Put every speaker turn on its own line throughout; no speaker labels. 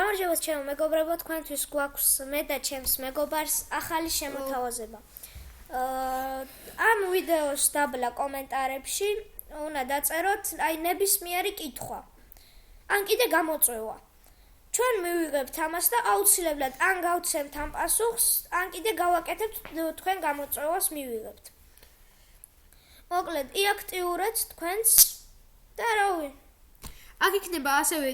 გამარჯობათ ჩემო მეგობრებო, თქვენთვის გვაქვს მე და ჩემს მეგობარს ახალი შემოთავაზება. Ამ ვიდეოს დაბლა კომენტარებში უნდა დაწეროთ აი ნებისმიერი კითხვა. ან კიდე გამოწვევა. ჩვენ მივიღებთ ამას და აუცილებლად ან გავცემთ ამ პასუხს, ან კიდე გავაკეთებთ თქვენ გამოწვევას მივიღებთ. მოკლედ, იაქტიურეთ თქვენს და რავი.
აქ იქნება ასევე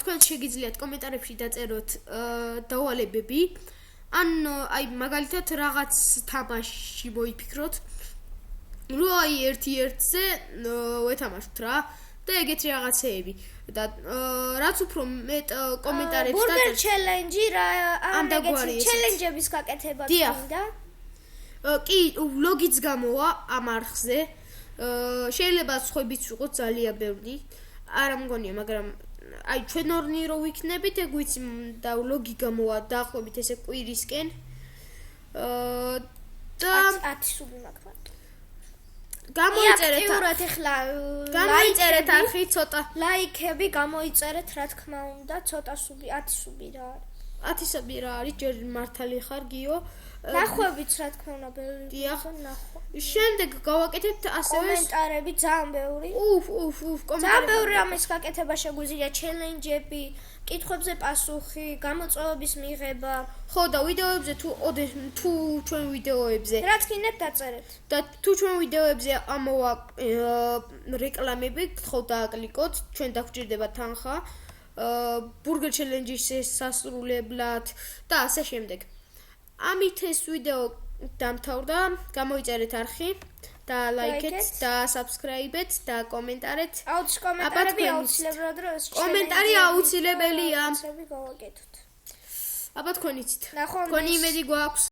თქვენ შეგიძლიათ კომენტარებში დაწეროთ დავალებები, ან აი მაგალითად რაღაც თამაში მოიფიქროთ, რომ აი ერთ-ერთზე ვეთამაშოთ რა და ეგეთი რაღაცეები და რაც უფრო მეტ კომენტარებს
დაწერთ. Burger challenge რა
ამ დაგვარი
challenge-ების გაკეთება გინდა?
კი, ვლოგიც გამოვა ამ არხზე. შეიძლება სხვებიც ვიყოთ ძალიან ბევრი. არა მგონია, მაგრამ აი ჩვენ ორნი რო ვიქნებით, ეგ ვიცი და ვლოგი გამოვა დაახლოებით ესე კვირისკენ. და
10 სუბი მაქვს.
გამოიწერეთ
ახლა
გამოიწერეთ არხი ცოტა
ლაიქები გამოიწერეთ რა თქმა უნდა ცოტა სუბი 10 სუბი რა არის
10 სუბი რა არის ჯერ მართალი ხარ გიო
ნახვებიც რა თქმა უნდა ბევრი ნახვა
შემდეგ გავაკეთებთ ასევე
კომენტარები ძალიან ბევრი
კომენტარები
ძალიან ბევრი რამის გაკეთება შეგვიძლია ჩელენჯები კითხვებზე პასუხი გამოწვევების მიღება
ხო და ვიდეოებზე თუ ჩვენ ვიდეოებზე
რაც გინდათ დაწერეთ
და თუ ჩვენ ვიდეოებზე ამოვა რეკლამები გთხოვთ დააკლიკოთ ჩვენ დაგჭირდება თანხა burger challenge-ის სასრულებლად და ასე შემდეგ ამით ეს ვიდეო დამთავრდა გამოიწერეთ არხი და ლაიქეთ და subscribe-ეთ და კომენტარეთ
კომენტარები აუცილებლად რომ
კომენტარი აუცილებელია
გავაკეთოთ
აბა თქვენ იცით
თქვენი
თქვენი იმედი გვაქვს